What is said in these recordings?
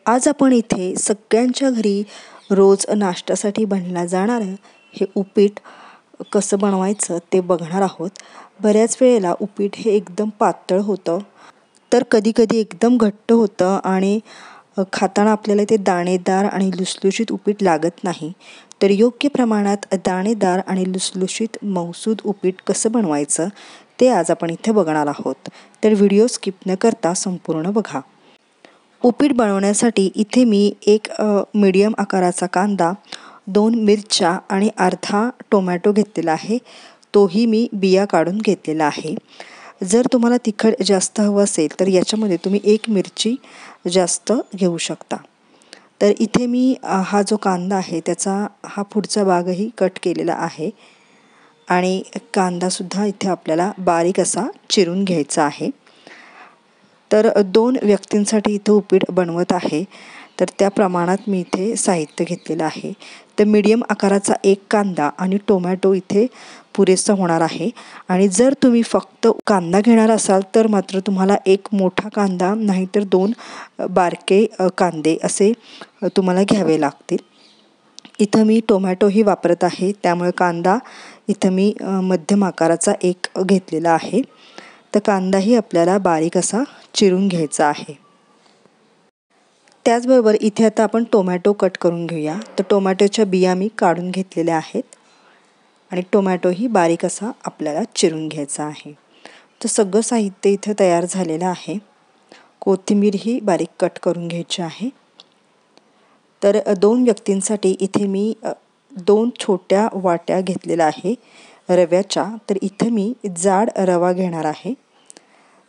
आज आपण इथे सगळ्यांच्या घरी रोज नाश्त्यासाठी बनला जाणारं हे उपीट कसं बनवायचं ते बघणार आहोत. बऱ्याच वेळेला उपीट हे एकदम पातळ होतं, तर कधीकधी एकदम घट्ट होतं आणि खाताना आपल्याला ते दाणेदार आणि लुसलुशीत उपीट लागत नाही. तर योग्य प्रमाणात दाणेदार आणि लुसलुशीत मऊसूद उपीट कसं बनवायचं ते आज आपण इथे बघणार आहोत. तर व्हिडिओ स्किप न करता संपूर्ण बघा. उपीट बनवण्यासाठी इथे मी एक मीडियम आकाराचा कांदा, 2 मिरच्या आणि अर्धा टोमॅटो घेतलेला आहे. तोही मी बिया काढून घेतलेला आहे. जर तुम्हाला तिखट जास्त हवं असेल तर याच्यामध्ये तुम्ही 1 मिरची जास्त घेऊ शकता. तर इथे मी हा जो कांदा आहे त्याचा हा पुढचा भागही कट केलेला आहे आणि कांदासुद्धा इथे आपल्याला बारीक असा चिरून घ्यायचा आहे. तर 2 व्यक्तींसाठी इथं उपीट बनवत आहे, तर त्या प्रमाणात मी इथे साहित्य घेतलेलं आहे. तर मीडियम आकाराचा 1 कांदा आणि टोमॅटो इथे पुरेसा होणार आहे. आणि जर तुम्ही फक्त कांदा घेणार असाल तर मात्र तुम्हाला 1 मोठा कांदा नाहीतर 2 बारके कांदे असे तुम्हाला घ्यावे लागतील. इथं मी टोमॅटोही वापरत आहे, त्यामुळे कांदा इथं मी मध्यम आकाराचा 1 घेतलेला आहे. तर कांदाही आपल्याला बारीक असा चिरून घ्यायचा आहे. त्याचबरोबर इथे आता आपण टोमॅटो कट करून घेऊया. तर टोमॅटोच्या बिया मी काढून घेतलेल्या आहेत आणि टोमॅटोही बारीक असा आपल्याला चिरून घ्यायचा आहे. तर सगळं साहित्य इथं तयार झालेलं आहे. कोथिंबीरही बारीक कट करून घ्यायची आहे. तर 2 व्यक्तींसाठी इथे मी 2 छोट्या वाट्या घेतलेल्या आहे रव्याच्या. तर इथे मी जाड रवा घेणार आहे.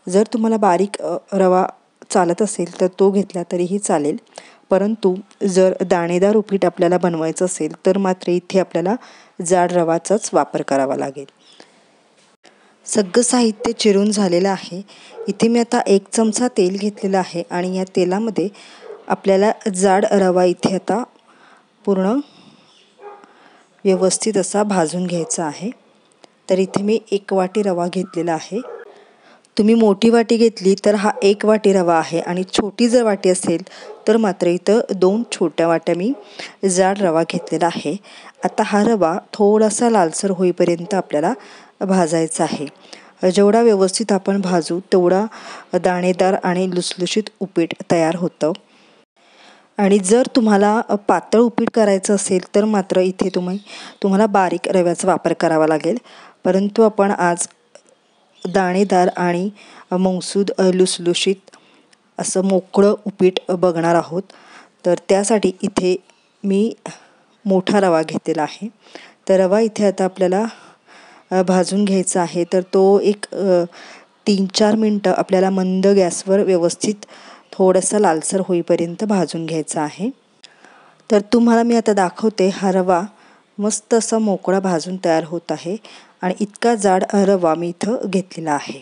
जर तुम्हाला बारीक रवा चालत असेल तर तो घेतला तरीही चालेल, परंतु जर दाणेदार उपीट आपल्याला बनवायचं असेल तर मात्र इथे आपल्याला जाड रवाचाच वापर करावा लागेल. सगळं साहित्य चिरून झालेलं आहे. इथे मी आता 1 चमचा तेल घेतलेलं आहे आणि या तेलामध्ये आपल्याला जाड रवा इथे आता पूर्ण व्यवस्थित असा भाजून घ्यायचा आहे. तर इथे मी 1 वाटी रवा घेतलेला आहे. तुम्ही मोठी वाटी घेतली तर हा 1 वाटी रवा आहे आणि छोटी जर वाटी असेल तर मात्र इथं 2 छोट्या वाट्या मी जाड रवा घेतलेला आहे. आता हा रवा थोडासा लालसर होईपर्यंत आपल्याला भाजायचा आहे. जेवढा व्यवस्थित आपण भाजू तेवढा दाणेदार आणि लुसलुशीत उपीट तयार होतं. आणि जर तुम्हाला पातळ उपीट करायचं असेल तर मात्र इथे तुम्हाला बारीक रव्याचा वापर करावा लागेल, परंतु आपण आज दाणेदार आणि मऊसूद लुसलुशीत असं मोकळं उपीट बघणार आहोत. तर त्यासाठी इथे मी मोठा रवा घेतलेला आहे. तर रवा इथे आता आपल्याला भाजून घ्यायचा आहे. तर तो एक 3-4 मिनटं आपल्याला मंद गॅसवर व्यवस्थित थोडंसं लालसर होईपर्यंत भाजून घ्यायचा आहे. तर तुम्हाला मी आता दाखवते, हा रवा मस्त असा मोकळा भाजून तयार होत आहे आणि इतका जाड रवा मी इथं घेतलेला आहे.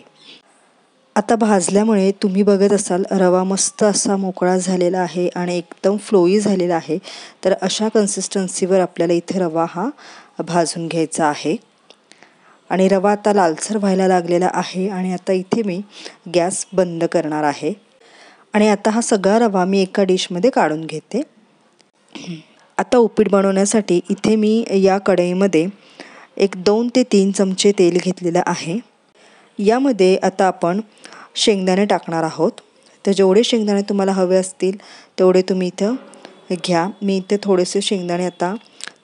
आता भाजल्यामुळे तुम्ही बघत असाल रवा मस्त असा मोकळा झालेला आहे आणि एकदम फ्लोई झालेला आहे. तर अशा कन्सिस्टन्सीवर आपल्याला इथे रवा हा भाजून घ्यायचा आहे. आणि रवा आता लालसर व्हायला लागलेला आहे आणि आता इथे मी गॅस बंद करणार आहे. आणि आता हा सगळा रवा मी एका डिशमध्ये काढून घेते. आता उपीट बनवण्यासाठी इथे मी या कढईमध्ये एक 2 ते 3 चमचे तेल घेतलेलं आहे. यामध्ये आता आपण शेंगदाणे टाकणार आहोत. तर जेवढे शेंगदाणे तुम्हाला हवे असतील तेवढे तुम्ही इथं घ्या. मी इथे थोडेसे शेंगदाणे आता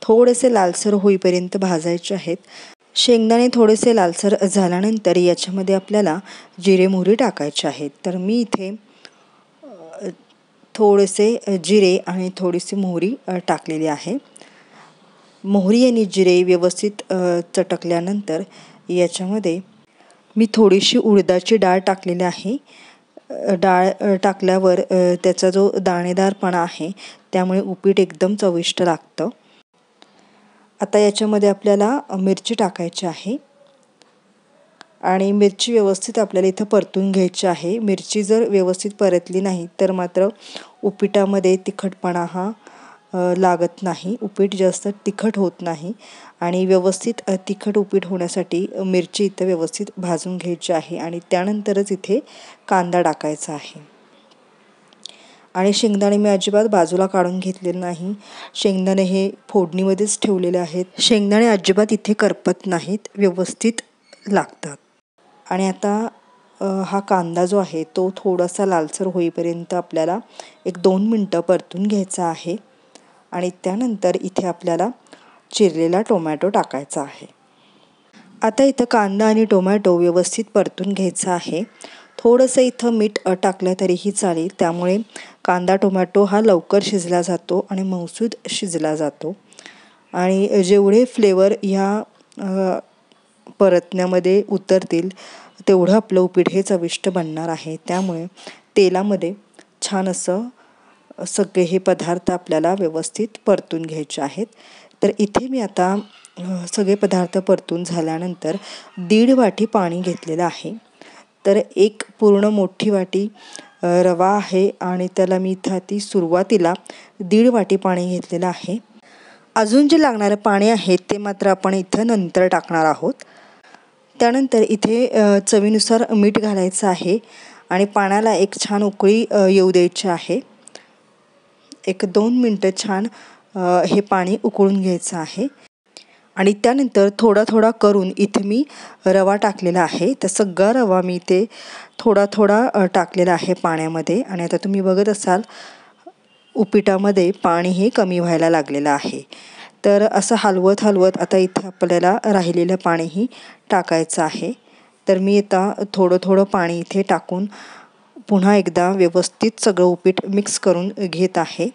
थोडेसे लालसर होईपर्यंत भाजायचे आहेत. शेंगदाणे थोडेसे लालसर झाल्यानंतर याच्यामध्ये आपल्याला जिरे मोहरी टाकायचे आहेत. तर मी इथे थोडेसे जिरे आणि थोडीशी मोहरी टाकलेली आहे. मोहरी आणि जिरे व्यवस्थित चटकल्यानंतर याच्यामध्ये मी थोडीशी उडदाची डाळ टाकलेली आहे. डाळ टाकल्यावर त्याचा जो दाणेदारपणा आहे त्यामुळे उपीट एकदम चविष्ट लागतं. आता याच्यामध्ये आपल्याला मिरची टाकायची आहे आणि मिरची व्यवस्थित आपल्याला इथं परतून घ्यायची आहे. मिरची जर व्यवस्थित परतली नाही तर मात्र उपीटामध्ये तिखटपणा हा लागत नाही. उपीट जास्त तिखट होत नाही आणि व्यवस्थित तिखट उपीट होण्यासाठी मिरची इथं व्यवस्थित भाजून घ्यायची आहे आणि त्यानंतरच इथे कांदा टाकायचा आहे. आणि शेंगदाणे मी अजिबात बाजूला काढून घेतलेले नाही. शेंगदाणे हे फोडणीमध्येच ठेवलेले आहेत. शेंगदाणे अजिबात इथे करपत नाहीत, व्यवस्थित लागतात. आणि आता हा कांदा जो आहे तो थोडासा लालसर होईपर्यंत आपल्याला 1-2 मिनटं परतून घ्यायचा आहे. आणि त्यानंतर इथे आपल्याला चिरलेला टोमॅटो टाकायचा आहे. आता इथं कांदा आणि टोमॅटो व्यवस्थित परतून घ्यायचा आहे. थोडंसं इथं मीठ टाकलं तरीही चालेल, त्यामुळे कांदा टोमॅटो हा लवकर शिजला जातो आणि मऊसूद शिजला जातो. आणि जेवढे फ्लेवर ह्या परतण्यामध्ये उतरतील तेवढं आपलं उपीट हे चविष्ट बनणार आहे. त्यामुळे तेलामध्ये छान असं सगळे हे पदार्थ आपल्याला व्यवस्थित परतून घ्यायचे आहेत. तर इथे मी आता सगळे पदार्थ परतून झाल्यानंतर 1.5 वाटी पाणी घेतलेलं आहे. तर एक पूर्ण मोठी वाटी रवा आहे आणि त्याला मी इथं ती सुरुवातीला 1.5 वाटी पाणी घेतलेलं आहे. अजून जे लागणारं पाणी आहे ते मात्र आपण इथं नंतर टाकणार आहोत. त्यानंतर इथे चवीनुसार मीठ घालायचं आहे आणि पाण्याला एक छान उकळी येऊ द्यायची आहे. 1-2 मिनटं छान हे पाणी उकळून घ्यायचं आहे. आणि त्यानंतर थोडा थोडा करून इथे मी रवा टाकलेला आहे. तर सगळा रवा मी इथे थोडा थोडा टाकलेला आहे पाण्यामध्ये. आणि आता तुम्ही बघत असाल उपीटामध्ये पाणी हे कमी व्हायला लागलेलं आहे. तर असं हलवत हलवत आता इथं आपल्याला राहिलेलं पाणीही टाकायचं आहे. तर मी आता थोडं थोडं पाणी इथे टाकून पुन्हा एकदा व्यवस्थित सगळं उपीट मिक्स करून घेत आहे.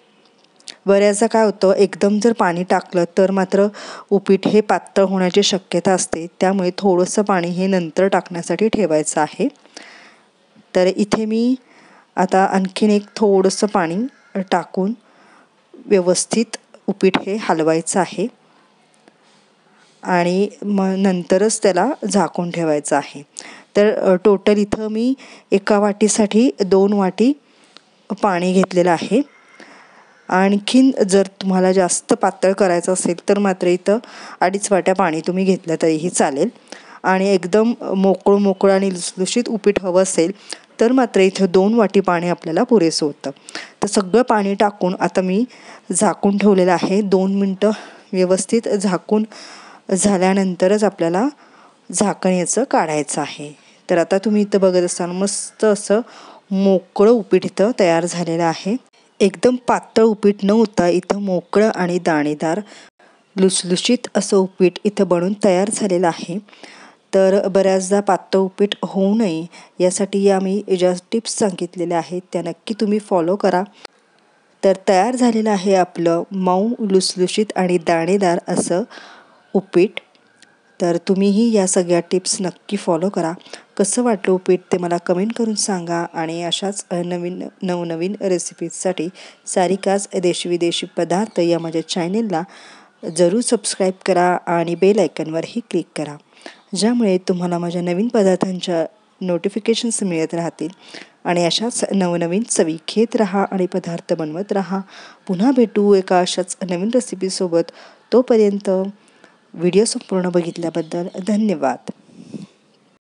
बऱ्याचदा काय होतं, एकदम जर पाणी टाकलं तर मात्र उपीट हे पातळ होण्याची शक्यता असते. त्यामुळे थोडंसं पाणी हे नंतर टाकण्यासाठी ठेवायचं आहे. तर इथे मी आता आणखीन एक थोडंसं पाणी टाकून व्यवस्थित उपीट हे हलवायचं आहे आणि मग नंतरच त्याला झाकून ठेवायचं आहे. तर टोटल इथं मी 1 वाटीसाठी 2 वाटी पाणी घेतलेलं आहे. आणखीन जर तुम्हाला जास्त पातळ करायचं असेल तर मात्र इथं 2.5 वाट्या पाणी तुम्ही घेतलं तरीही चालेल. आणि एकदम मोकळं आणि लुसलुशीत उपीट हवं असेल तर मात्र इथं 2 वाटी पाणी आपल्याला पुरेसं होतं. तर सगळं पाणी टाकून आता मी झाकून ठेवलेलं आहे. 2 मिनटं व्यवस्थित झाकून झाल्यानंतरच आपल्याला झाकण याचं काढायचं आहे. तर आता तुम्ही इथं बघत असाल मस्त असं मोकळं उपीट इथं तयार झालेलं आहे. एकदम पातळ उपीट न होता इथं मोकळं आणि दाणेदार लुसलुशीत असं उपीट इथं बनून तयार झालेलं आहे. तर बऱ्याचदा पातळ उपीट होऊ नये यासाठी आम्ही ज्या टिप्स सांगितलेल्या आहेत त्या नक्की तुम्ही फॉलो करा. तर तयार झालेलं आहे आपलं मऊ लुसलुशीत आणि दाणेदार असं उपीट. तर तुम्हीही या सगळ्या टिप्स नक्की फॉलो करा. कसं वाटलं उपीट ते मला कमेंट करून सांगा. आणि अशाच नवनवीन रेसिपीजसाठी सारिकाज देशविदेशी पदार्थ या माझ्या चॅनेलला जरूर सबस्क्राईब करा आणि बेल आयकॉनवरही क्लिक करा, ज्यामुळे तुम्हाला माझ्या नवीन पदार्थांच्या नोटिफिकेशन्स मिळत राहतील. आणि अशाच नवनवीन चवी घेत राहा आणि पदार्थ बनवत राहा. पुन्हा भेटू एका अशाच नवीन रेसिपीसोबत. तोपर्यंत व्हिडिओ संपूर्ण बघितल्याबद्दल धन्यवाद.